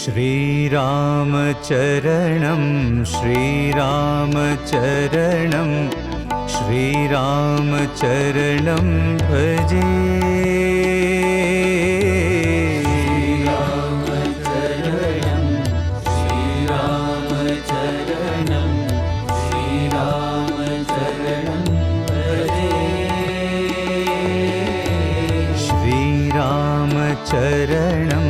श्रीरामचरणं श्रीरामचरणं श्रीरामचरणं भजे। श्रीरामचरणं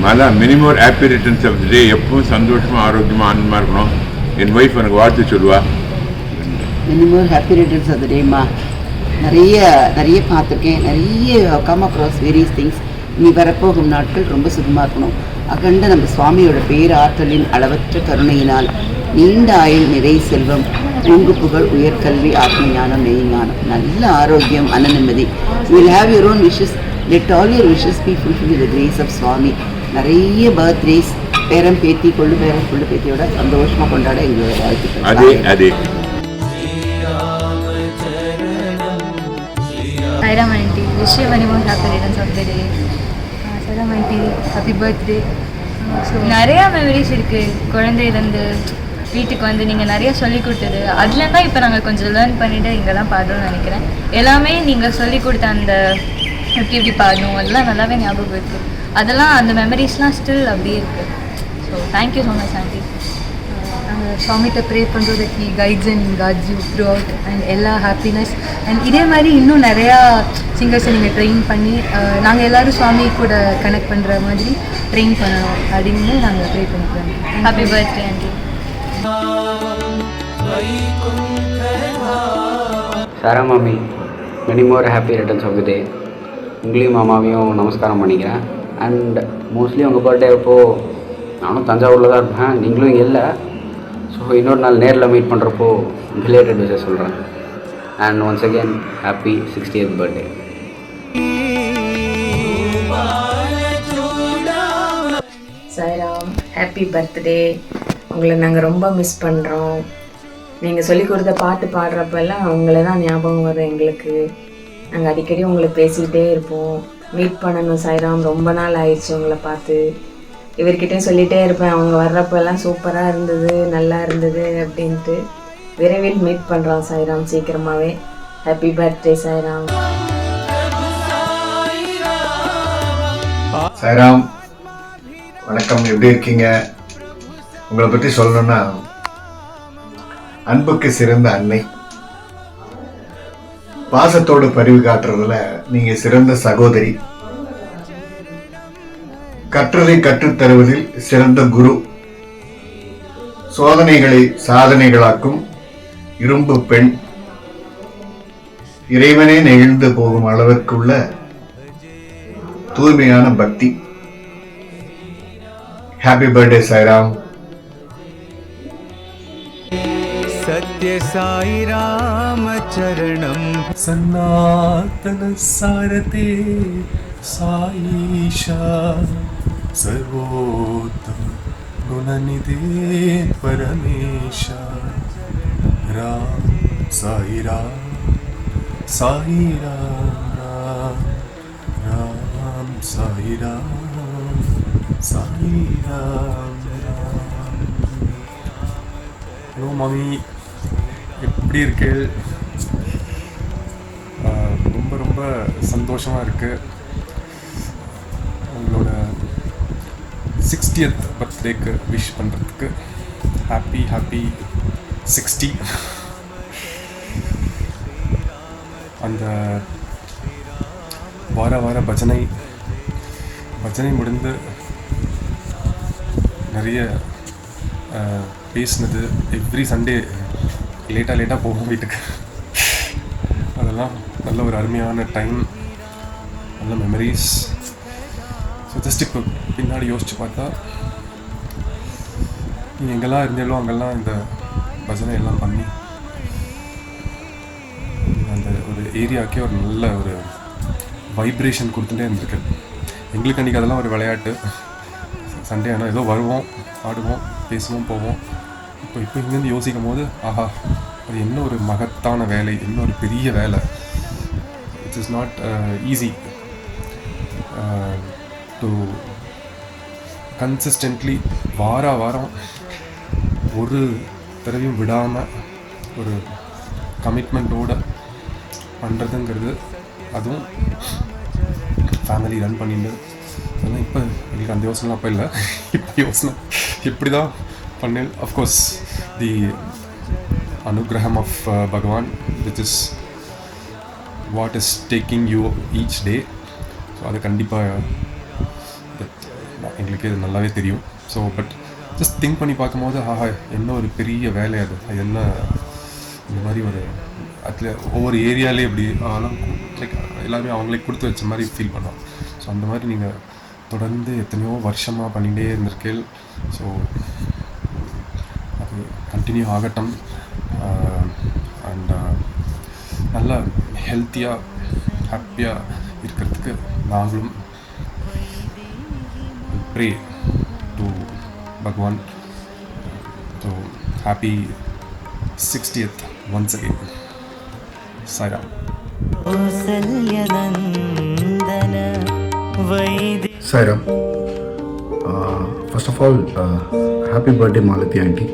Mala, many more happy returns of the day. எப்பவும் சந்தோஷமா ஆரோக்கியமா ஆனந்தமா இருக்கணும். என் வைஃப் எனக்கு வாழ்த்து சொல்லுவா. many more happy returns of the day மா. நிறைய பார்த்துருக்கேன், நிறைய come across various things. நீ வரப்போகும் நாட்கள் ரொம்ப சுகமாக இருக்கணும். அகண்ட நம்ம சுவாமியோட பேராற்றலின் அளவற்ற கருணையினால் நீண்ட ஆயுள், நிறை செல்வம், பூங்கு புகழ், உயர்கல்வி, ஆத்ம ஞானம், மெய்ஞானம், நல்ல ஆரோக்கியம், மன நிம்மதி. You will have your own wishes. Let all your wishes be fulfilled with the grace of Swami. நிறைய பர்த்டேஸ், பேரம் பேத்தி, கொள்ளு பேரம் கொள்ளு பேத்தியோட சந்தோஷமாக கொண்டாட எங்களோட வாழ்த்துக்கள். அதே Sairam aunty, wish you many more happy returns of the day. Sairam aunty, happy birthday. நிறையா மெமரிஸ் இருக்குது. குழந்தையிலேருந்து வீட்டுக்கு வந்து நீங்கள் நிறையா சொல்லிக் கொடுத்தது, அதில் தான் இப்போ நாங்கள் கொஞ்சம் லேர்ன் பண்ணிவிட்டு இங்கே தான் பாடுறோம்னு நினைக்கிறேன். எல்லாமே நீங்கள் சொல்லிக் கொடுத்த அந்த எப்படி பாடணும் அதெல்லாம் நல்லாவே ஞாபகம் இருக்குது. அதெல்லாம் அந்த மெமரிஸ்லாம் ஸ்டில் அப்படியே இருக்குது. So thank you so much aunty. நாங்கள் சுவாமிகிட்ட ப்ரே பண்ணுறோம் that he guides and guards you throughout and எல்லா ஹாப்பினஸ் அண்ட் இதே மாதிரி இன்னும் நிறையா சிங்கர்ஸை நீங்கள் ட்ரெயின் பண்ணி நாங்கள் எல்லோரும் சுவாமி கூட கனெக்ட் பண்ணுற மாதிரி ட்ரெயின் பண்ணணும் அப்படின்னு நாங்கள் ப்ரே பண்ணிக்கிறோம். Happy birthday aunty. சாரா மாமி, many more happy returns of the day. உங்களையும் மாமாவையும் நமஸ்காரம் பண்ணிக்கிறேன். அண்ட் மோஸ்ட்லி உங்கள் பர்த்டே அப்போது நானும் தஞ்சாவூரில் தான் இருப்பேன், நீங்களும் இங்கே இல்லை. ஸோ இன்னொரு நாள் நேரில் மீட் பண்ணுறப்போ பிலேட்டட் விஷயம் சொல்கிறேன். And once again happy 60th birthday. Sairam, happy birthday. உங்களை நாங்கள் ரொம்ப மிஸ் பண்ணுறோம். நீங்கள் சொல்லிக் கொடுத்த பாட்டு பாடுறப்பெல்லாம் உங்களை தான் ஞாபகம் வரும் எங்களுக்கு. நாங்கள் அடிக்கடி உங்களை பேசிக்கிட்டே இருப்போம். மீட் பண்ணணும் சாய்ராம், ரொம்ப நாள் ஆயிடுச்சு உங்களை பார்த்து. இவர்கிட்டையும் சொல்லிகிட்டே இருப்பேன், அவங்க வர்றப்பெல்லாம் சூப்பராக இருந்தது, நல்லா இருந்தது அப்படின்ட்டு. விரைவில் மீட் பண்ணுறோம் சாய்ராம், சீக்கிரமாகவே. Happy birthday Sairam. சாய்ராம் வணக்கம், எப்படி இருக்கீங்க? உங்களை பற்றி சொல்லணும்னா, அன்புக்கு சிறந்த அன்னை, பாசத்தோடு பரிவு காட்டுறதுல நீங்க சிறந்த சகோதரி, கற்றதை கற்றுத்தருவதில் சிறந்த குரு, சோதனைகளை சாதனைகளாக்கும் இரும்பு பெண், இறைவனே நெகிழ்ந்து போகும் அளவிற்குள்ள தூய்மையான பக்தி. Happy birthday Sairam. सत्य साई राम चरणं सनातन सारते साईशा सर्वोत्तम गुणनिधे परमेशा राम साई राम साई राम राम साई राम साई राम. ஹலோ மாமி, எப்படி இருக்கு? ரொம்ப ரொம்ப சந்தோஷமாக இருக்குது. உங்களோட 60th பர்த்டேக்கு விஷ் பண்ணுறதுக்கு. ஹாப்பி 60. அந்த வார பஜனை முடிந்து நிறைய பேசினது, எவ்ரி சண்டே லேட்டாக போகும் வீட்டுக்கு. அதெல்லாம் நல்ல ஒரு அருமையான டைம், நல்ல மெமரிஸ். ஸோ ஜஸ்ட் இப்போ பின்னாடி யோசித்து பார்த்தா, நீங்கள் எங்கெல்லாம் இருந்தீங்களோ அங்கெல்லாம் இந்த பஜனை எல்லாம் பண்ணி அந்த ஒரு ஏரியாவுக்கே ஒரு நல்ல ஒரு வைப்ரேஷன் கொடுத்துட்டே இருந்திருக்கு. எங்களுக்கு அன்றைக்கி அதெல்லாம் ஒரு விளையாட்டு. சண்டே ஆனால் ஏதோ வருவோம், ஆடுவோம், பேசுவோம், போவோம். இப்போ இங்கேருந்து யோசிக்கும் போது, ஆஹா, அது என்ன ஒரு மகத்தான வேலை, என்ன ஒரு பெரிய வேலை. It's is not easy. To consistently வாரம் ஒரு தடவையும் விடாமல் ஒரு கமிட்மெண்ட்டோடு பண்ணுறதுங்கிறது, அதுவும் ஃபேமிலி ரன் பண்ணிட்டு அதெல்லாம் இப்போ எங்களுக்கு அந்த யோசனைலாம் அப்போ இல்லை. இப்போ யோசனை இப்படி தான் பண்ணேன். அஃப்கோர்ஸ் தி அனுகிரகம் ஆஃப் பகவான் which is what is taking you each day. So அது கண்டிப்பாக எங்களுக்கு இது நல்லாவே தெரியும். ஸோ பட் ஜஸ்ட் திங்க் பண்ணி பார்க்கும்போது ஆஹா என்ன ஒரு பெரிய வேலை அது என்ன இந்த மாதிரி ஒரு அதில் ஒவ்வொரு ஏரியாலே இப்படி அதெல்லாம் லைக் எல்லாருமே அவங்களே கொடுத்து வச்ச மாதிரி ஃபீல் பண்ணோம். ஸோ அந்த மாதிரி நீங்கள் தொடர்ந்து எத்தனையோ வருஷமாக பண்ணிகிட்டே இருந்திருக்கேள். ஸோ அது கண்டினியூ ஆகட்டும். அண்ட் நல்லா ஹெல்த்தியாக ஹாப்பியாக இருக்கிறதுக்கு நாங்களும் ப்ரே டு பகவான். So happy 60th once again. Sairam. Sairam. First of all, happy birthday Malathi aunty.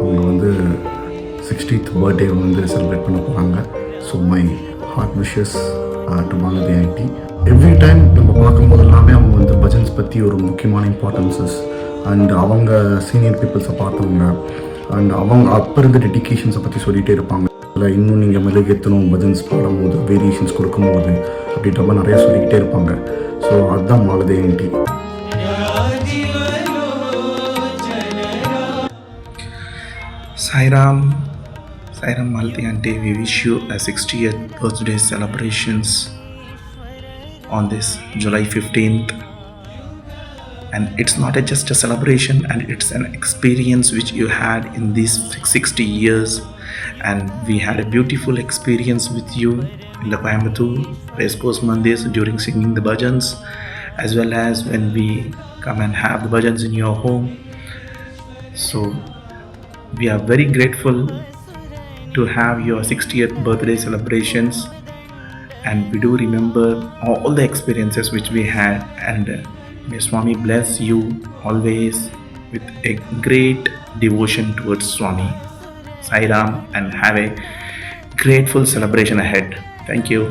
அவங்க வந்து 60th பர்த்டே வந்து செலிப்ரேட் பண்ண போகிறாங்க. So my heart wishes to Malathi aunty. Every time நம்ம பார்க்கும்போது எல்லாமே அவங்க வந்து பஜன்ஸ் பற்றி ஒரு முக்கியமான இம்பார்ட்டன்ஸஸ் அண்ட் அவங்க சீனியர் பீப்புள்ஸை பார்த்தவங்க அண்ட் அவங்க அப்போ இருந்த டெடிக்கேஷன்ஸை பற்றி சொல்லிகிட்டே இருப்பாங்க. இல்லை இன்னும் நீங்கள் மெழுகேற்றணும் பஜன்ஸ் பாடும்போது வேரியேஷன்ஸ் கொடுக்கும்போது அப்படின்ற மாதிரி நிறையா சொல்லிக்கிட்டே இருப்பாங்க. ஸோ அதுதான் Malathi aunty. Sairam Malathi aunty, we wish you a 60th birthday celebrations on this July 15th. And it's not just a celebration, and it's an experience which you had in these 60 years. And we had a beautiful experience with you in the Coimbatore Race Course Mandir during singing the bhajans, as well as when we come and have the bhajans in your home. So we are very grateful to have your 60th birthday celebrations, and we do remember all the experiences which we had, and may Swami bless you always with a great devotion towards Swami. Sairam, and have a grateful celebration ahead. Thank you.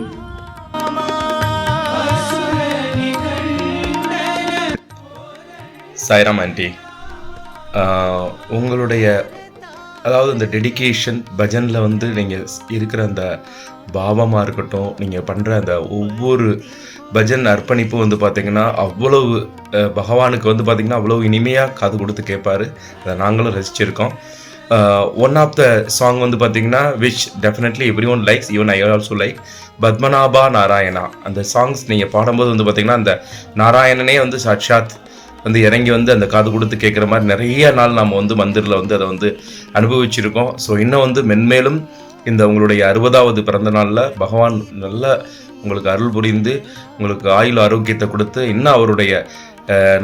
Sairam aunty, உங்களுடைய அதாவது இந்த dedication பஜனில் வந்து நீங்கள் இருக்கிற அந்த பாவமாக இருக்கட்டும், நீங்கள் பண்ணுற அந்த ஒவ்வொரு பஜன் அர்ப்பணிப்பு வந்து பார்த்திங்கன்னா அவ்வளவு பகவானுக்கு வந்து பார்த்திங்கன்னா அவ்வளவு இனிமையாக காது கொடுத்து கேட்பார். அதை நாங்களும் ரசிச்சிருக்கோம். ஒன் ஆஃப் த சாங் வந்து பார்த்திங்கன்னா which definitely every one likes, even I also like, Padmanabha Narayana. அந்த சாங்ஸ் நீங்கள் பாடும்போது வந்து பார்த்திங்கன்னா அந்த நாராயணனே வந்து சாட்சாத் வந்து இறங்கி வந்து அந்த காது கொடுத்து கேட்குற மாதிரி நிறைய நாள் நாம் வந்து மந்திரில் வந்து அதை வந்து அனுபவிச்சிருக்கோம். ஸோ இன்னும் வந்து மென்மேலும் இந்த உங்களுடைய 60வது பிறந்த நாளில் பகவான் நல்ல உங்களுக்கு அருள் புரிந்து உங்களுக்கு ஆயுள் ஆரோக்கியத்தை கொடுத்து இன்னும் அவருடைய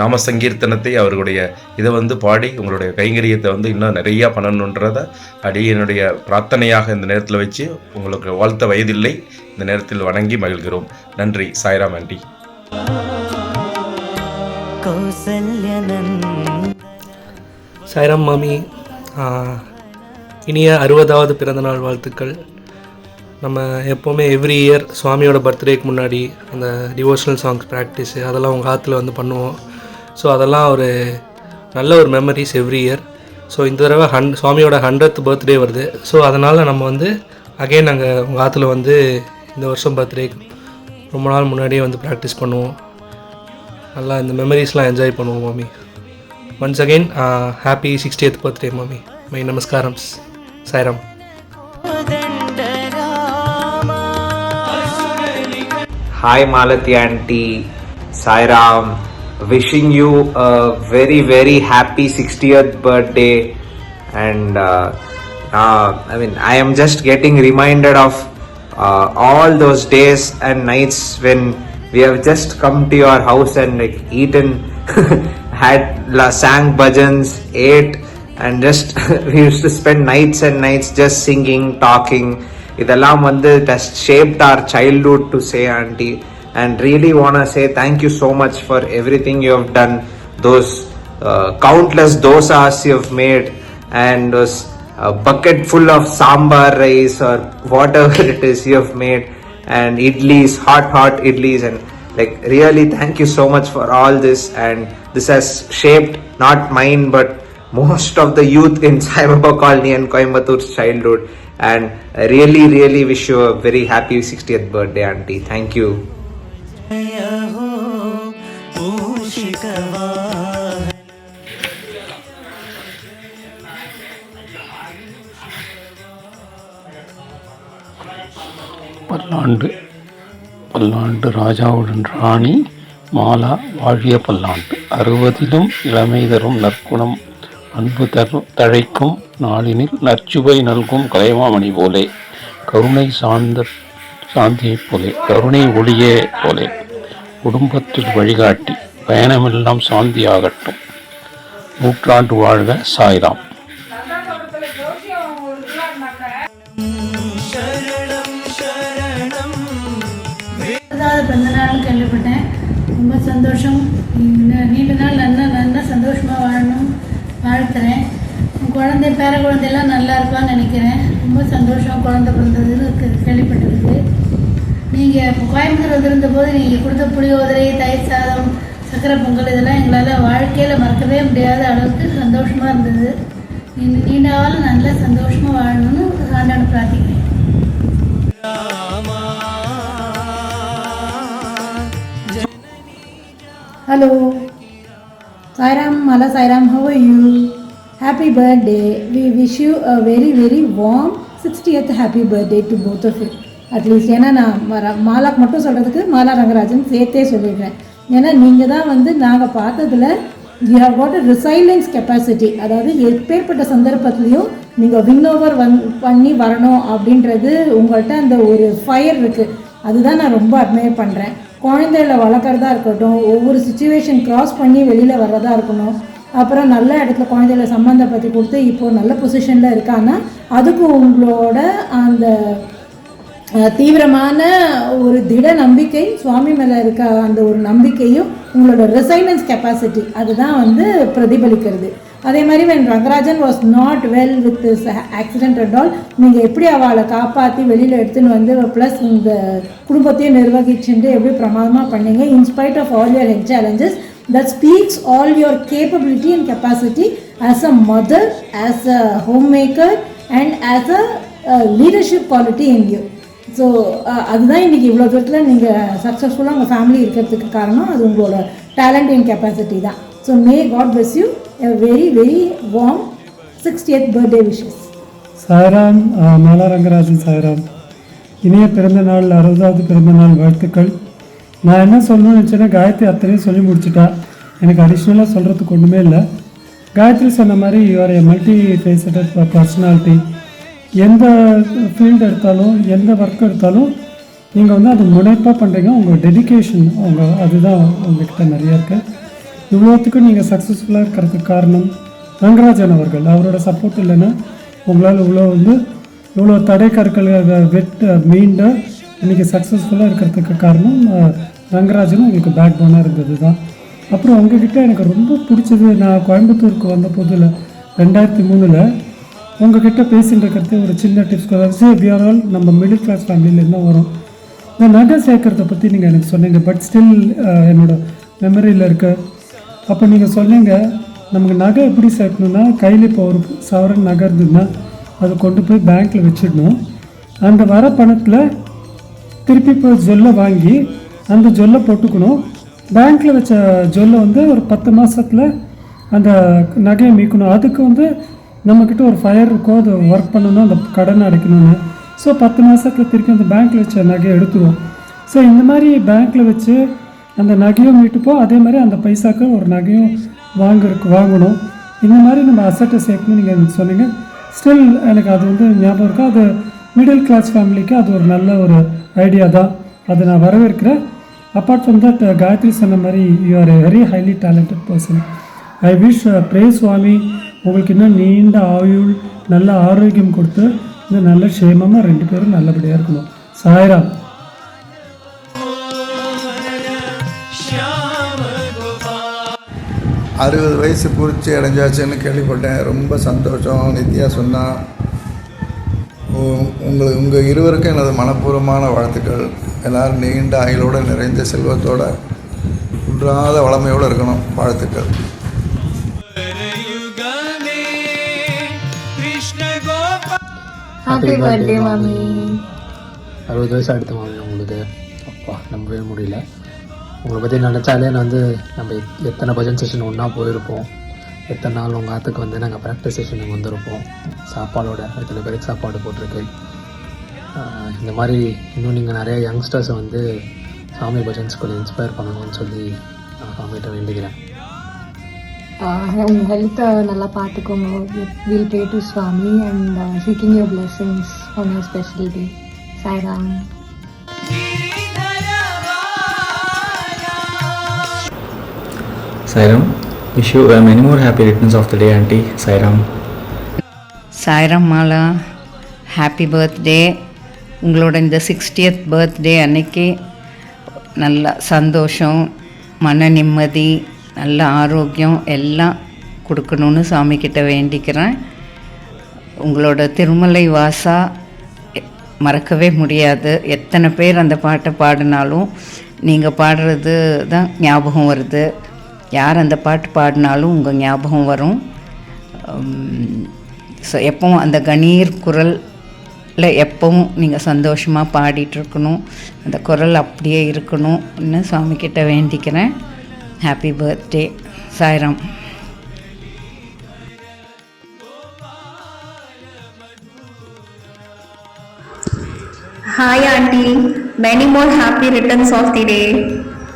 நாம சங்கீர்த்தனத்தை அவருடைய இதை வந்து பாடி உங்களுடைய கைங்கரியத்தை வந்து இன்னும் நிறையா பண்ணணுன்றதை என்னுடைய பிரார்த்தனையாக இந்த நேரத்தில் வச்சு உங்களுக்கு வாழ்த்த வயதில்லை இந்த நேரத்தில் வணங்கி மகிழ்கிறோம். நன்றி. சாய்ராம் ஆண்டி. சாய்ராம் மாமி, இனிய 60வது பிறந்தநாள் வாழ்த்துக்கள். நம்ம எப்போவுமே எவ்ரி இயர் சுவாமியோட பர்த்டேக்கு முன்னாடி அந்த டிவோஷனல் சாங்ஸ் ப்ராக்டிஸு அதெல்லாம் உங்கள் ஆற்றுல வந்து பண்ணுவோம். ஸோ அதெல்லாம் ஒரு நல்ல ஒரு மெமரிஸ் எவ்ரி இயர். ஸோ இந்த தடவை சுவாமியோட 100th பர்த்டே வருது. ஸோ அதனால் நம்ம வந்து அகெயின் நாங்கள் உங்கள் ஆற்றுல வந்து இந்த வருஷம் பர்த்டேக்கு ரொம்ப நாள் முன்னாடியே வந்து ப்ராக்டிஸ் பண்ணுவோம். நல்லா இந்த மெமரிஸ்லாம் என்ஜாய் பண்ணுவோம் மாமி. Once again happy 60th birthday மாமி. மை நமஸ்காரம். Sairam. Hi Malathi aunty, Sairam, wishing you a very very happy 60th birthday. And I am just getting reminded of all those days and nights when we have just come to your house and like eaten had sang bhajans, ate, and just we used to spend nights and nights just singing, talking. இதெல்லாம் வந்து that shaped our childhood to say auntie. and really want to say thank you so much for everything you have done. Those countless dosas you have made, and those bucket full of sambar rice or whatever it is you have made, and idlis, hot idlis, and like really thank you so much for all this. And this has shaped not mine but most of the youth in Sai Baba Colony and Coimbator's childhood. And I really wish you a very happy 60th birthday, auntie. Thank you. பல்லாண்டு ராஜாவுடன் ராணி மாலா வாழிய பல்லாண்டு 60லும் இளமை தரும் நற்குணம் அன்பு தழைக்கும் நாளினில் நற்சுவை நல்கும் கலைமாமணி போலே கருணை சாந்தியைப் போலே கருணை ஒளியே போலே குடும்பத்தில் வழிகாட்டி பயணமெல்லாம் சாந்தியாகட்டும். நூற்றாண்டு வாழ்க சாய்ராம். பிறந்த நாள்னு கேள்விப்பட்டேன். ரொம்ப சந்தோஷம். நீண்ட நாள் நல்லா சந்தோஷமாக வாழணும் வாழ்த்துறேன். குழந்தை பேர குழந்தையெல்லாம் நல்லா இருப்பான்னு நினைக்கிறேன். ரொம்ப சந்தோஷம் குழந்தை பிறந்ததுன்னு கேள்விப்பட்டிருக்கு. நீங்கள் இப்போ கோயம்புத்தூர் வந்திருந்த போது நீங்கள் கொடுத்த புளியோதரை, தயிர் சாதம், சக்கரை பொங்கல் இதெல்லாம் எங்களால் வாழ்க்கையில் மறக்கவே முடியாத அளவுக்கு சந்தோஷமாக இருந்தது. நீண்ட காலம் நல்லா சந்தோஷமாக வாழணும்னு ஆண்டவனை பிரார்த்திக்கிறேன். Hello, Sairam, Mala Sairam, how are you? Happy birthday. We wish you a very warm 60th happy birthday to both of you. At least ஏன்னா நான் மாலாக்கு மட்டும் சொல்கிறதுக்கு மாலா ரங்கராஜன் சேர்த்தே சொல்லிடுறேன். ஏன்னா நீங்கள் தான் வந்து நாங்கள் பார்த்ததில் you have got a resilience capacity. அதாவது எப்பேற்பட்ட சந்தர்ப்பத்துலேயும் நீங்கள் வின் ஓவர் பண்ணி வரணும் அப்படின்றது உங்கள்கிட்ட அந்த ஒரு ஃபயர் இருக்குது. அதுதான் நான் ரொம்ப அட்மையர் பண்ணுறேன். குழந்தைகளை வளர்க்குறதா இருக்கட்டும், ஒவ்வொரு சுச்சுவேஷன் க்ராஸ் பண்ணி வெளியில் வர்றதா இருக்கணும், அப்புறம் நல்ல இடத்துல குழந்தைகளை சம்மந்தப்படுத்தி கொடுத்து இப்போது நல்ல பொசிஷனில் இருக்கான்னா அதுக்கு உங்களோட அந்த தீவிரமான ஒரு திட நம்பிக்கை, சுவாமி மேலே இருக்க அந்த ஒரு நம்பிக்கையும் உங்களோட ரெசைலன்ஸ் கெப்பாசிட்டி அதுதான் வந்து பிரதிபலிக்கிறது. அதே மாதிரி when Rangarajan was not well with this accident and all, நீங்கள் எப்படி அவளை காப்பாற்றி வெளியில் எடுத்துன்னு வந்து ப்ளஸ் இந்த குடும்பத்தையும் நிர்வகிச்சுட்டு எப்படி பிரமாதமாக பண்ணீங்க. In spite of all your health challenges, that speaks all your capability and capacity as a mother, as a homemaker and as a leadership quality in you. So அதுதான் இன்றைக்கி இவ்வளோ தூரத்தில் நீங்கள் சக்ஸஸ்ஃபுல்லாக உங்கள் ஃபேமிலி இருக்கிறதுக்கு காரணம். அது உங்களோட டேலண்ட் அண்ட் கெப்பாசிட்டி தான். So may God bless you a very warm 60th birthday wishes. Sairam, Mala Rangarajan Sairam. இனிய பிறந்த நாள் 60வது பிறந்த நாள் வாழ்த்துக்கள். நான் என்ன சொல்லணும்னு நினச்சேன்னா காயத்ரி அத்தனையும் சொல்லி முடிச்சுட்டா. எனக்கு அடிஷ்னலாக சொல்கிறதுக்கு ஒன்றுமே இல்லை. காயத்ரி சொன்ன மாதிரி your A multi faceted personality. எந்த ஃபீல்டு எடுத்தாலும் எந்த ஒர்க் எடுத்தாலும் நீங்கள் வந்து அது முனைப்பாக பண்ணுறீங்க. உங்கள் டெடிக்கேஷன் அதுதான் உங்கள்கிட்ட நிறையா இருக்குது. இவ்வளோத்துக்கும் நீங்கள் சக்ஸஸ்ஃபுல்லாக இருக்கிறதுக்கு காரணம் ரங்கராஜன் அவர்கள். அவரோட சப்போர்ட் இல்லைன்னா உங்களால் இவ்வளோ தடை கற்களை மீண்ட இன்றைக்கி சக்ஸஸ்ஃபுல்லாக இருக்கிறதுக்கு காரணம் ரங்கராஜனும் உங்களுக்கு பேக் போனாக இருந்தது தான். அப்புறம் உங்ககிட்ட எனக்கு ரொம்ப பிடிச்சது, நான் கோயம்புத்தூருக்கு வந்த போதில் 2003 உங்ககிட்ட பேசிகிட்டு இருக்கிறது ஒரு சின்ன டிப்ஸ். அதாவது வி ஆர் ஆல் நம்ம மிடில் கிளாஸ் ஃபேமிலியில் தான் வரும். இந்த நகை சேர்க்கறத பற்றி நீங்கள் எனக்கு சொன்னீங்க. பட் ஸ்டில் என்னோடய மெமரியில் இருக்க. அப்போ நீங்கள் சொன்னீங்க நமக்கு நகை எப்படி சேர்க்கணுன்னா, கையில் இப்போ ஒரு சவரன் நகை இருந்ததுன்னா அதை கொண்டு போய் பேங்க்கில் வச்சிடணும். அந்த வர பணத்தில் திருப்பி இப்போ ஜொல்லை வாங்கி அந்த ஜொல்லை போட்டுக்கணும். பேங்க்கில் வச்ச ஜொல்லை வந்து ஒரு 10 மாதத்தில் அந்த நகையை மீட்கணும். அதுக்கு நம்மக்கிட்ட ஒரு ஃபயர் இருக்கும், அது ஒர்க் பண்ணணும், அந்த கடனை அடைக்கணும்னு. ஸோ 10 மாதத்தில் திருப்பி அந்த பேங்க்கில் வச்ச நகையை எடுத்துருவோம். ஸோ இந்த மாதிரி பேங்க்கில் வச்சு அந்த நகையும் மீட்டுப்போம். அதே மாதிரி அந்த பைசாக்கு ஒரு நகையும் வாங்கணும். இந்த மாதிரி நம்ம அசட்டை சேர்க்கணும் நீங்கள் எனக்கு சொன்னீங்க. ஸ்டில் எனக்கு அது ஞாபகம் இருக்குது. அது மிடில் கிளாஸ் ஃபேமிலிக்கு அது ஒரு நல்ல ஒரு ஐடியா தான். அதை நான் வரவேற்கிறேன். அப்பார்ட் ஃப்ரம் தட், காயத்ரி சொன்ன மாதிரி you are a very highly talented person. I wish pray Swami உங்களுக்கு இன்னும் நீண்ட ஆயுள், நல்ல ஆரோக்கியம் கொடுத்து இன்னும் நல்ல க்ஷேமமாக 2 பேரும் நல்லபடியாக இருக்கணும். சாய்ராம். 60 வயசு பூர்த்தி அடைஞ்சாச்சுன்னு கேள்விப்பட்டேன். ரொம்ப சந்தோஷம். நித்யா சொன்னால் உங்கள் இருவருக்கும் எனது மனப்பூர்வமான வாழ்த்துக்கள். எல்லோரும் நீண்ட ஆயுளோடு நிறைந்த செல்வத்தோட குன்றாத வளமையோடு இருக்கணும். வாழ்த்துக்கள். ஹாப்பி பர்த்டே மாமி. 60 வயசு அடுத்த மாமி உங்களுக்கு. அப்பா நம்பவே முடியல. உங்களை பற்றி நினச்சாலே நான் வந்து நம்ம எத்தனை பஜன் செஷன் ஒன்றா போயிருப்போம், எத்தனை நாள் உங்கள் ஆற்றுக்கு வந்து நாங்கள் ப்ராக்டிஸ் செஷனுக்கு வந்திருப்போம், சாப்பாடோட எத்தனை பேருக்கு சாப்பாடு போட்டிருக்கு. இந்த மாதிரி இன்னும் நீங்கள் நிறைய யங்ஸ்டர்ஸை வந்து சாமி பஜன் ஸ்கூல் இன்ஸ்பயர் பண்ணணும்னு சொல்லி நான் சாமிகிட்ட வேண்டிக்கிறேன். உங்கள் ஹெல்த்தை நல்லா பார்த்துக்கோங்க. Will pray to Swami and seeking your blessings on your special day. Sairam. Sairam, wish you many more happy returns of the day, Auntie. Sairam. Sairam Mala, happy birthday. உங்களோட இந்த 60th பர்த்டே அன்னைக்கு நல்ல சந்தோஷம், மன நிம்மதி, நல்ல ஆரோக்கியம் எல்லாம் கொடுக்கணுன்னு சாமிக்கிட்ட வேண்டிக்கிறேன். உங்களோட திருமலை வாசா மறக்கவே முடியாது. எத்தனை பேர் அந்த பாட்டை பாடினாலும் நீங்கள் பாடுறது தான் ஞாபகம் வருது. யார் அந்த பாட்டு பாடினாலும் உங்கள் ஞாபகம் வரும். எப்பவும் அந்த கணீர் குரலில் எப்பவும் நீங்கள் சந்தோஷமாக பாடிட்டுருக்கணும். அந்த குரல் அப்படியே இருக்கணும்னு சாமிக்கிட்ட வேண்டிக்கிறேன். Happy birthday. Sairam. Hi aunty, many more happy returns of the day.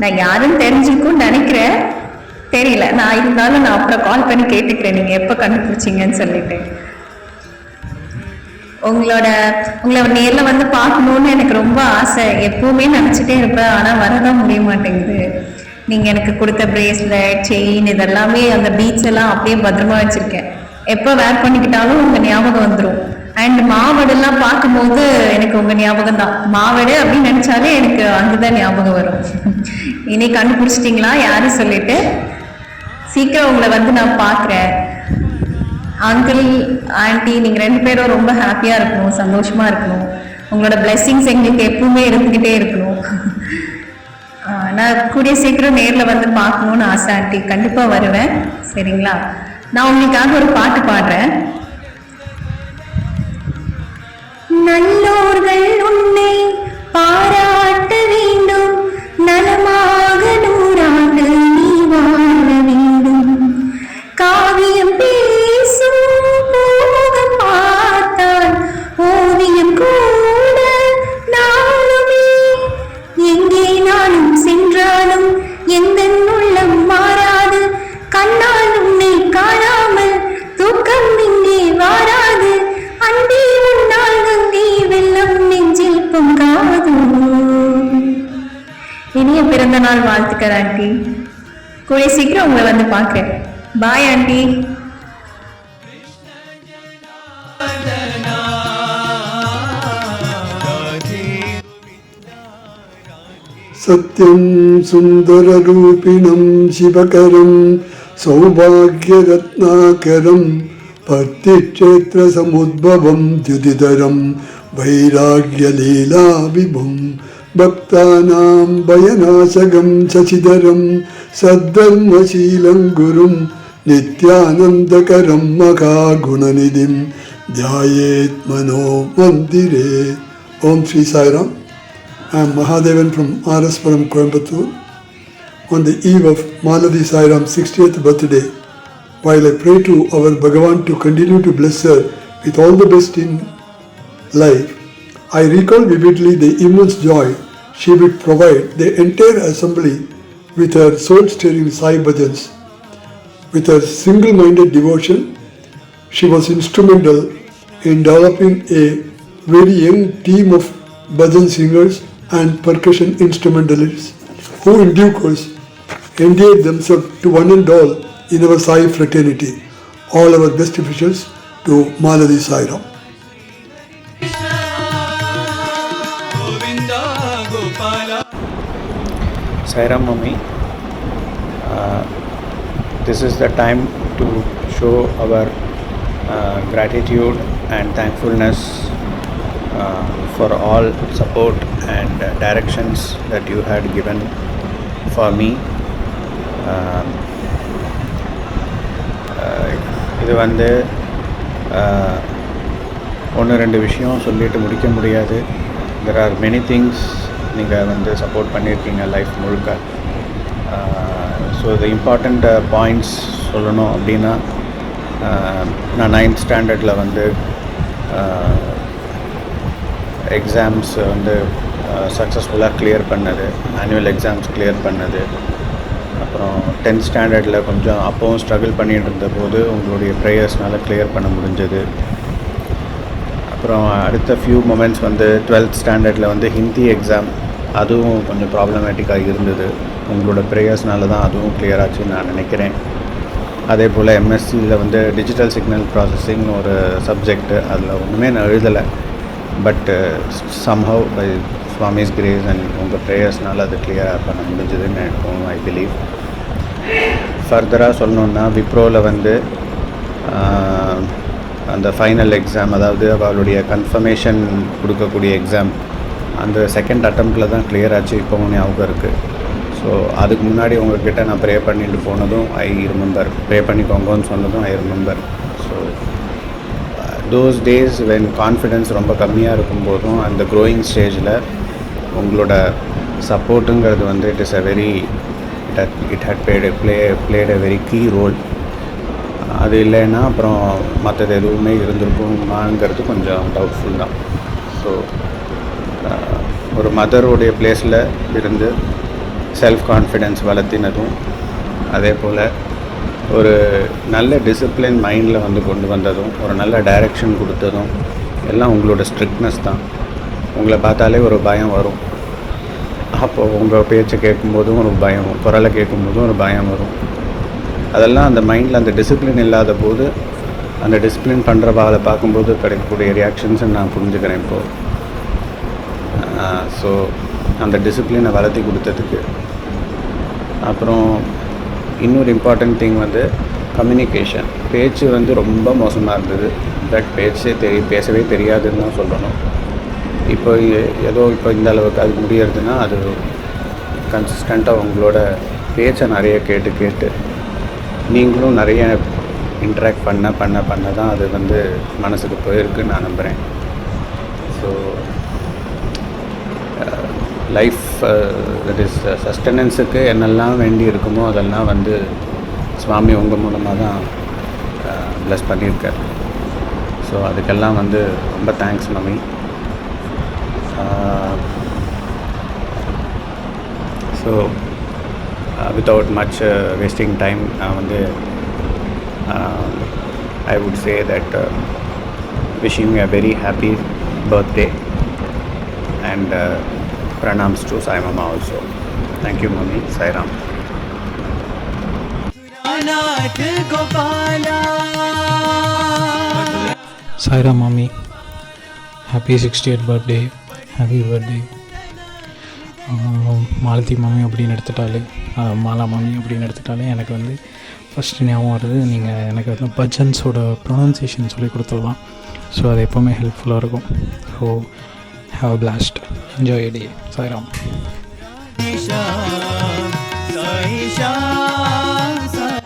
நான் யாருன்னு தெரிஞ்சுக்கும்னு நினைக்கிறேன், தெரியல. நான் இருந்தாலும் நான் அப்புறம் கால் பண்ணி கேட்டுக்கிறேன் நீங்கள் எப்போ கண்டுபிடிச்சிங்கன்னு சொல்லிட்டு. உங்களை நேரில் வந்து பார்க்கணுன்னு எனக்கு ரொம்ப ஆசை. எப்போவுமே நினச்சிட்டே இருப்பேன், ஆனால் வரதான் முடிய மாட்டேங்குது. நீங்கள் எனக்கு கொடுத்த பிரேஸ்லெட், செயின் இதெல்லாமே அந்த பீச் எல்லாம் அப்படியே பத்திரமா வச்சுருக்கேன். எப்போ வேர் பண்ணிக்கிட்டாலும் உங்கள் ஞாபகம் வந்துடும். அண்ட் மாவடெல்லாம் பார்க்கும்போது எனக்கு உங்கள் ஞாபகம் தான். மாவடு அப்படின்னு நினச்சாலே எனக்கு அங்குதான் ஞாபகம் வரும். இனி கண்டுபிடிச்சிட்டிங்களா யாரும் சொல்லிட்டு சீக்கிரம் உங்களை வந்து நான் பார்க்குறேன். அங்கிள் ஆண்டி நீங்கள் 2 பேரும் ரொம்ப ஹாப்பியாக இருக்கணும், சந்தோஷமாக இருக்கணும். உங்களோட பிளெஸ்ஸிங்ஸ் எங்களுக்கு எப்பவுமே இருந்துக்கிட்டே இருக்கணும். நான் கூடிய சீக்கிரம் நேரில் வந்து பார்க்கணுன்னு ஆசை ஆண்டி. கண்டிப்பாக வருவேன், சரிங்களா? நான் உங்களுக்காக ஒரு பாட்டு பாடுறேன். நல்லோர்கள் உன்னை பாராட்ட வேண்டும், நலமாக 100 ஆண்டு நீ வாழ வேண்டும். காவியம் பேசும் பூமுகம் பார்த்தால் ஓவியம் கூட நாளுமே. எங்கே நானும் சென்றாலும் எந்த உள்ளம் மாறாது, கண்ணால் உன்னை காணாமல் தூக்கம் இங்கே வாராது. அன்பே உன்னால் கங்கை வெள்ளம் நெஞ்சில் பொங்காது. இனிய பிறந்த நாள் வாழ்த்துக்கள் ஆண்டி. கூடிய சீக்கிரம் உங்களை வந்து பார்க்கிறேன். Bye aunty. சத்யம் சுந்தரரூபிணம் சிவகரம் சௌபாகியரத்னாகரம் பக்திக்ஷேத்திரசமுத்பவம் த்யுதிதரம் வைராக்யலீலா விபும் பக்தானாம் பயநாசகம் சசிதரம் சத்தர்மசீலம் குரும் நித்யானந்தகரம் மகாகுணநிதிம் தியாயேத் மனோ மந்திரே. Om Sri Sairam. I am Mahadevan from RS-Puram, Coimbatore. On the eve of Maladi Sairam's 60th birthday, while I pray to our Bhagavan to continue to bless her with all the best in life, I recall vividly the immense joy she would provide the entire assembly with her soul-stirring Sai bhajans. With her single-minded devotion, she was instrumental in developing a very young team of bhajan singers and percussion instrumentalists who in due course endeared themselves to one and all in our Sai fraternity. All our best wishes to Maladi Sairam. Sairam Mummy, this is the time to show our gratitude and thankfulness for all support and directions that you had given for me. இது வந்து ஒன்று ரெண்டு விஷயம் சொல்லிட்டு முடிக்க முடியாது. there are many things நீங்கள் வந்து சப்போர்ட் பண்ணியிருக்கீங்க லைஃப் முழுக்க. ஸோ the important points சொல்லணும் அப்படின்னா, நான் 9th ஸ்டாண்டர்டில் வந்து எக்ஸாம்ஸ் வந்து சக்ஸஸ்ஃபுல்லாக கிளியர் பண்ணது, ஆனுவல் எக்ஸாம்ஸ் கிளியர் பண்ணது. அப்புறம் 10th ஸ்டாண்டர்டில் கொஞ்சம் அப்போவும் ஸ்ட்ரகிள் பண்ணிகிட்டு இருந்தபோது உங்களுடைய ப்ரேயர்ஸ்னால கிளியர் பண்ண முடிஞ்சது. அப்புறம் அடுத்த ஃபியூ மொமெண்ட்ஸ் வந்து 12th ஸ்டாண்டர்டில் வந்து ஹிந்தி எக்ஸாம், அதுவும் கொஞ்சம் ப்ராப்ளமேட்டிக்காக இருந்தது. உங்களோட ப்ரேயர்ஸ்னால தான் அதுவும் கிளியர் ஆச்சுன்னு நான் நினைக்கிறேன். அதே போல் எம்எஸ்சியில் வந்து டிஜிட்டல் சிக்னல் ப்ராசஸிங் ஒரு சப்ஜெக்ட்டு, அதில் ஒன்றுமே நான் எழுதலை. But somehow by Swami's grace and உங்கள் ப்ரேயர்ஸ்னால் அது கிளியராக பண்ண முடிஞ்சதுன்னு நினைப்போம். I believe. ஃபர்தராக சொல்லணுன்னா விப்ரோவில் வந்து அந்த ஃபைனல் எக்ஸாம், அதாவது அவளுடைய கன்ஃபர்மேஷன் கொடுக்கக்கூடிய எக்ஸாம், அந்த செகண்ட் அட்டம்ப்டில் தான் கிளியர் ஆச்சு. இப்போவும் ஞாபகம் இருக்குது. ஸோ அதுக்கு முன்னாடி உங்கள்கிட்ட நான் ப்ரே பண்ணிட்டு போனதும் ஐ ரிமெம்பர், ப்ரே பண்ணிக்கோங்கன்னு சொன்னதும் I remember. So those days when confidence ரொம்ப கம்மியாக இருக்கும்போதும் அந்த க்ரோயிங் ஸ்டேஜில் உங்களோட சப்போர்ட்டுங்கிறது வந்து it is a very it had played a very key role. அது இல்லைன்னா அப்புறம் மற்றது எதுவுமே இருந்திருக்குமாங்கிறது கொஞ்சம் டவுட்ஃபுல் தான். ஸோ ஒரு மதருடைய பிளேஸில் இருந்து செல்ஃப் கான்ஃபிடென்ஸ் வளர்த்தினதும், அதே போல் ஒரு நல்ல டிசிப்ளின் மைண்டில் வந்து கொண்டு வந்ததும், ஒரு நல்ல டைரெக்ஷன் கொடுத்ததும் எல்லாம் உங்களோட ஸ்ட்ரிக்ட்னஸ் தான். உங்களை பார்த்தாலே ஒரு பயம் வரும். அப்போது உங்கள் பேச்சை கேட்கும்போதும் ஒரு பயம், குரலை கேட்கும்போதும் ஒரு பயம் வரும். அதெல்லாம் அந்த மைண்டில் அந்த டிசிப்ளின் இல்லாத போது, அந்த டிசிப்ளின் பண்ணுறவாளை பார்க்கும்போது கிடைக்கக்கூடிய ரியாக்ஷன்ஸை நான் புரிஞ்சுக்கிறேன் இப்போது. ஸோ அந்த டிசிப்ளினை வளர்த்தி கொடுத்ததுக்கு. அப்புறம் இன்னொரு இம்பார்ட்டண்ட் திங் வந்து கம்யூனிகேஷன். பேச்சு வந்து ரொம்ப மோசமாக இருந்தது. பட் பேசவே தெரியாதுன்னு தான் சொல்லணும். இப்போ இப்போ இந்த அளவுக்கு அது முடியறதுன்னா அது கன்சிஸ்டண்ட்டாக உங்களோட பேச்சை நிறைய கேட்டு நீங்களும் நிறைய இன்ட்ராக்ட் பண்ண தான் அது வந்து மனசுக்கு போயிருக்குன்னு நான் நம்புகிறேன். ஸோ லைஃப் தட் இஸ் சஸ்டெனன்ஸுக்கு என்னெல்லாம் வேண்டி இருக்குமோ அதெல்லாம் வந்து சுவாமி உங்கள் மூலமாக தான் ப்ளஸ் பண்ணியிருக்கார். ஸோ அதுக்கெல்லாம் வந்து ரொம்ப thanks mummy. So without much wasting time நான் வந்து I would say that wishing you a very happy birthday and pranams to Sai Mama also. Thank you Mummy. Sai Ram. Sai Ram Mummy. Happy 60th birthday. Happy birthday. Malathi மாமி அப்படின்னு எடுத்துட்டாலே, மாலா மாமி அப்படின்னு எடுத்துட்டாலே எனக்கு வந்து first ஞாபகம் வருது நீங்கள் எனக்கு வந்து பஜன்ஸோட ப்ரொனன்சியேஷன் சொல்லி கொடுத்துடலாம். ஸோ அது எப்போவுமே ஹெல்ப்ஃபுல்லாக இருக்கும். So have blast, enjoy day. Sairam.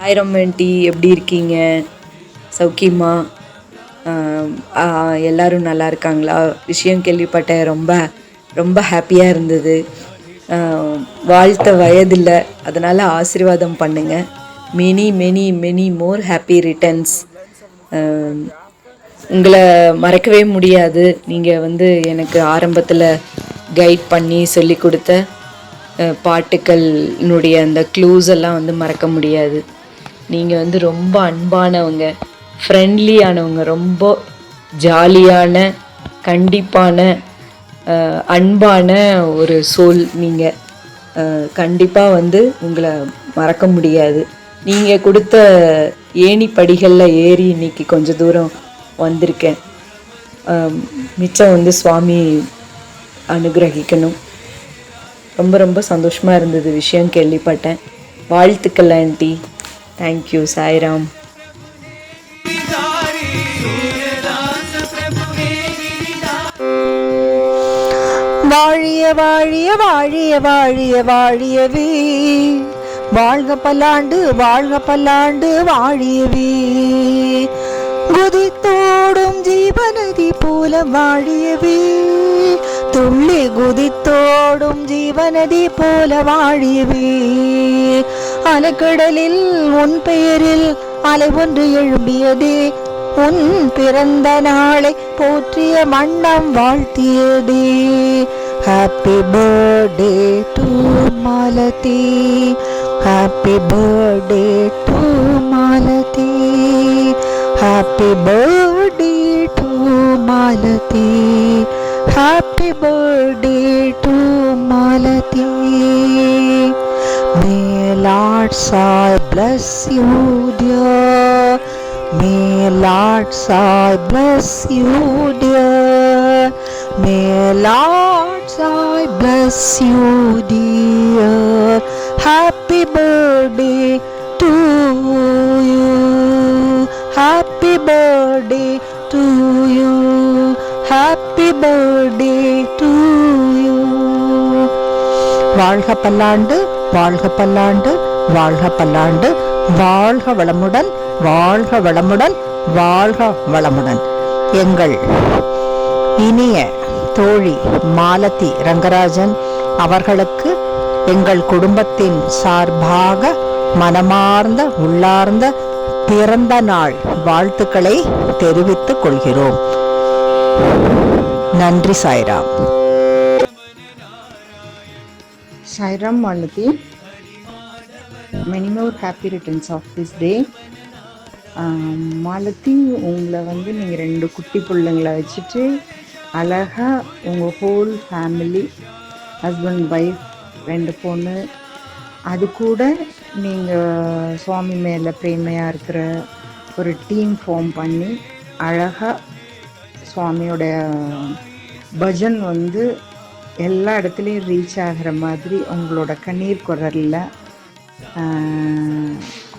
Sairam aunty, எப்படி இருக்கீங்க? சௌக்கியமா? எல்லோரும் நல்லா இருக்காங்களா? விஷயம் கேள்விப்பட்டேன், ரொம்ப ரொம்ப ஹாப்பியாக இருந்தது. வாழ்த்த வயதில்லை, அதனால் ஆசீர்வாதம் பண்ணுங்கள். Many many many more happy returns. உங்களை மறக்கவே முடியாது. நீங்கள் வந்து எனக்கு ஆரம்பத்தில் கைட் பண்ணி சொல்லி கொடுத்த பாட்டுக்களினுடைய அந்த க்ளூஸ் எல்லாம் வந்து மறக்க முடியாது. நீங்கள் வந்து ரொம்ப அன்பானவங்க, ஃப்ரெண்ட்லியானவங்க, ரொம்ப ஜாலியான, கண்டிப்பான, அன்பான ஒரு சோல் நீங்கள். கண்டிப்பாக வந்து உங்களை மறக்க முடியாது. நீங்கள் கொடுத்த ஏணி படிகளில் ஏறி இன்றைக்கி கொஞ்சம் தூரம் வந்திருக்கேன். மிச்சம் வந்து சுவாமி அனுகிரகிக்கணும். ரொம்ப ரொம்ப சந்தோஷமாக இருந்தது விஷயம் கேள்விப்பட்டேன். வாழ்த்துக்கள் ஆண்டி. தேங்க்யூ சாய்ராம். வாழிய வாழிய வாழிய வாழிய வாழியவே, வாழ்க பல்லாண்டு வாழ்க பல்லாண்டு வாழியவே, குதித்தோடும் ஜீவநதி போல வாழியவே, துள்ளி குதித்தோடும் ஜீவநதி போல வாழியவே, அலைக்கடலில் உன் பெயரில் அலை ஒன்று எழும்பியதே, உன் பிறந்த நாளை போற்றிய மன்னம் வாழ்த்தியதே. Happy birthday to Malathi, happy birthday to Malathi, happy birthday to Malathi, happy birthday to Malathi. May Lord Sai bless you dear, may Lord Sai bless you dear, may Lord Sai bless you dear. Happy birthday to you, happy birthday to you, happy birthday to you. வாழ்க பல்லாண்டு வாழ்க பல்லாண்டு வாழ்க பல்லாண்டு, வாழ்க வளமுடன் வாழ்க வளமுடன் வாழ்க வளமுடன். எங்கள் இனிய தோழி மாலதி ரங்கராஜன் அவர்களுக்கு எங்கள் குடும்பத்தின் சார்பாக மனமார்ந்த உள்ளார்ந்த பிறந்த நாள் வாழ்த்துக்களை தெரிவித்துக் கொள்கிறோம். நன்றி Sairam. Sairam Malathi, many more happy returns of this day. Malathi, உங்களை வந்து நீங்கள் 2 குட்டி பிள்ளைங்களை வச்சுட்டு அழகாக உங்கள் ஹோல் ஃபேமிலி, ஹஸ்பண்ட் ஒய்ஃப் 2 பொண்ணு, அது கூட நீங்கள் சுவாமி மேலே பிரேமையாக இருக்கிற ஒரு டீம் ஃபார்ம் பண்ணி அழகாக சுவாமியோட பஜன் வந்து எல்லா இடத்துலையும் ரீச் ஆகிற மாதிரி உங்களோட கண்ணீர் குரலில்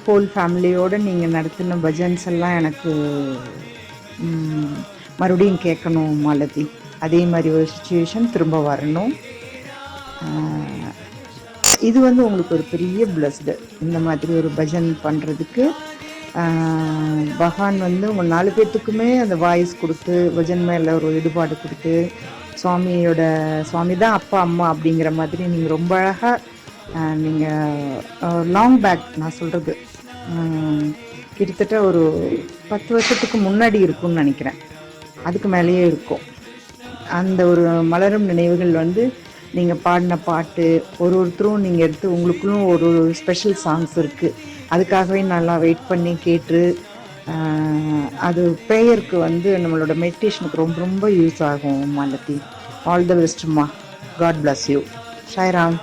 ஹோல் ஃபேமிலியோடு நீங்கள் நடத்தின பஜன்ஸ் எல்லாம் எனக்கு மறுபடியும் கேட்கணும் மாலதி. அதே மாதிரி ஒரு சுச்சுவேஷன் திரும்ப வரணும். இது வந்து உங்களுக்கு ஒரு பெரிய பிளஸ்டு. இந்த மாதிரி ஒரு பஜன் பண்ணுறதுக்கு பகவான் வந்து உங்கள் 4 பேர்த்துக்குமே அந்த வாய்ஸ் கொடுத்து பஜன் மேலே ஒரு ஈடுபாடு கொடுத்து சுவாமி தான் அப்பா அம்மா அப்படிங்கிற மாதிரி நீங்கள் ரொம்ப அழகாக நீங்கள் லாங் பேக் நான் சொல்கிறது கிட்டத்தட்ட ஒரு 10 வருஷத்துக்கு முன்னாடி இருக்கும்னு நினைக்கிறேன், அதுக்கு மேலேயே இருக்கும். அந்த ஒரு மலரும் நினைவுகள் வந்து நீங்கள் பாடின பாட்டு ஒருத்தரும் நீங்கள் எடுத்து உங்களுக்குள்ளும் ஒரு ஸ்பெஷல் சாங்ஸ் இருக்குது. அதுக்காகவே நல்லா வெயிட் பண்ணி கேட்டு அது ப்ரேயருக்கு வந்து நம்மளோட மெடிடேஷனுக்கு ரொம்ப ரொம்ப யூஸ் ஆகும் மாலதி. ஆல் த பெஸ்ட்மா. God bless you. Sairam.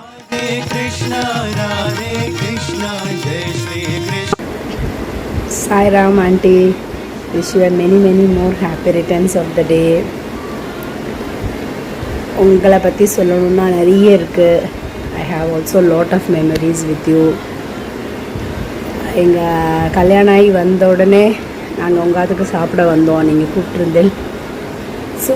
Sairam aunty, wish you many more happy returns of the day. உங்களை பற்றி சொல்லணுன்னா நிறைய இருக்குது. I have also lot of memories with you. எங்கள் கல்யாணம் ஆகி வந்த உடனே நாங்கள் உங்கள் அதுக்கு சாப்பிட வந்தோம், நீங்கள் கூப்பிட்ருந்தேன். ஸோ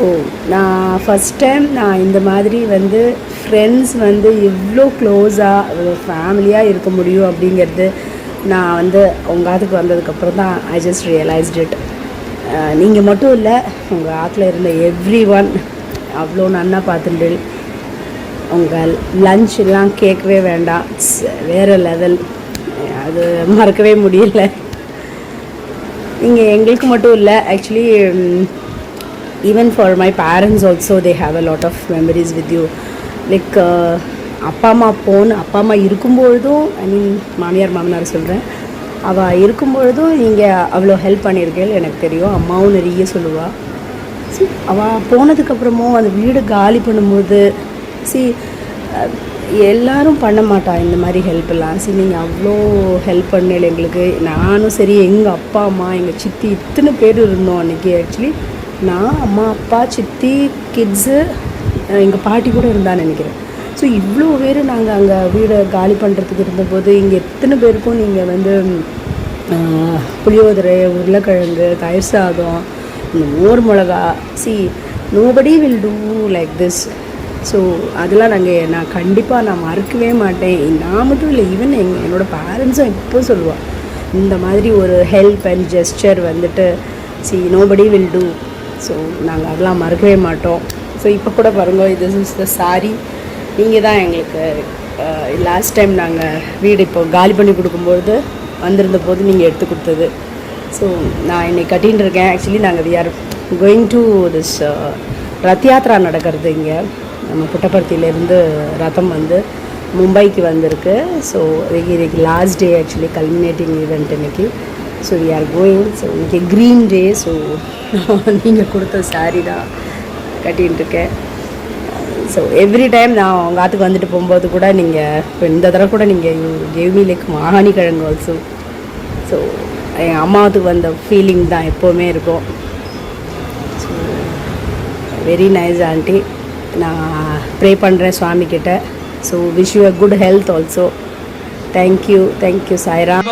நான் ஃபஸ்ட் டைம் நான் இந்த மாதிரி வந்து ஃப்ரெண்ட்ஸ் வந்து இவ்வளோ க்ளோஸாக ஃபேமிலியாக இருக்க முடியும் அப்படிங்கிறது நான் வந்து உங்கள் ஆத்துக்கு வந்ததுக்கப்புறம் தான் ஐ ஜஸ்ட் ரியலைஸ்ட் இட். நீங்கள் மட்டும் இல்லை, உங்கள் ஆற்றுல இருந்த எவ்ரி ஒன் அவ்வளோ நன்னா பார்த்துட்டு உங்கள் லன்ச் எல்லாம் கேட்கவே வேண்டாம், வேறு லெவல். அது மறக்கவே முடியல. நீங்கள் எங்களுக்கு மட்டும் இல்லை, actually even for my parents also they have a lot of memories with you. Like அப்பா அம்மா இருக்கும்பொழுதும், ஐ மீன் மாமியார் மாமனார் சொல்கிறேன், அவள் இருக்கும்பொழுதும் நீங்கள் அவ்வளோ ஹெல்ப் பண்ணியிருக்கேள் எனக்கு தெரியும். அம்மாவும் நிறைய சொல்லுவாள். அவள் போனதுக்கப்புறமும் அந்த வீடு காலி பண்ணும்போது எல்லாரும் பண்ண மாட்டா இந்த மாதிரி ஹெல்ப்லாம். நீங்கள் அவ்வளோ ஹெல்ப் பண்ணல எங்களுக்கு. நானும் சரி, எங்கள் அப்பா அம்மா எங்கள் சித்தி இத்தனை பேர் இருந்தோம் அன்றைக்கி. ஆக்சுவலி நான், அம்மா, அப்பா, சித்தி, கிட்ஸு, எங்கள் பாட்டி கூட இருந்தான்னு நினைக்கிறேன். ஸோ இவ்வளோ பேர் நாங்கள் அங்கே வீடை காலி பண்ணுறதுக்கு இருந்தபோது இங்கே எத்தனை பேருக்கும் நீங்கள் வந்து புளியோதரை, உருளைக்கிழங்கு, தயிர் சாதம், இந்த மோர் மிளகா. Nobody will do like this. So அதெல்லாம் நான் கண்டிப்பாக மறக்கவே மாட்டேன். நான் மட்டும் இல்லை, ஈவன் என்னோடய பேரண்ட்ஸும் எப்போ சொல்லுவாள் இந்த மாதிரி ஒரு ஹெல்ப் அண்ட் ஜெஸ்டர் வந்துட்டு நோபடி வில் டூ. ஸோ நாங்கள் அதெல்லாம் மறக்கவே மாட்டோம். ஸோ இப்போ கூட பாருங்க, இது இஸ் த சாரி. நீங்கள் தான் எங்களுக்கு லாஸ்ட் டைம் நாங்கள் வீடு இப்போ காலி பண்ணி கொடுக்கும்போது வந்திருந்த போது நீங்கள் எடுத்து கொடுத்தது. ஸோ நான் இன்னைக்கு கட்டின்னு இருக்கேன். ஆக்சுவலி நாங்கள் we are going to this Rath Yatra நடக்கிறது இங்கே நம்ம புட்டபர்த்தியிலேருந்து ரதம் வந்து மும்பைக்கு வந்திருக்கு. ஸோ இன்னைக்கு last day actually culminating event இன்னைக்கு. So we are going. So இன்னைக்கு க்ரீன் டே. ஸோ நீங்கள் கொடுத்த சாரீ தான் கட்டின்னு இருக்கேன். ஸோ எவ்ரி டைம் நான் உங்கள் ஆற்றுக்கு வந்துட்டு போகும்போது கூட நீங்கள் இப்போ இந்த தடவை கூட நீங்கள் கேவ் மீ லைக் மாகாணி கிழங்கு ஆல்சோ. ஸோ என் அம்மாவுக்கு வந்த ஃபீலிங் தான் எப்போவுமே இருக்கும். So very nice aunty. நான் ப்ரே பண்ணுறேன் சுவாமிக்கிட்ட. So wish you a good health also. Thank you Sairam.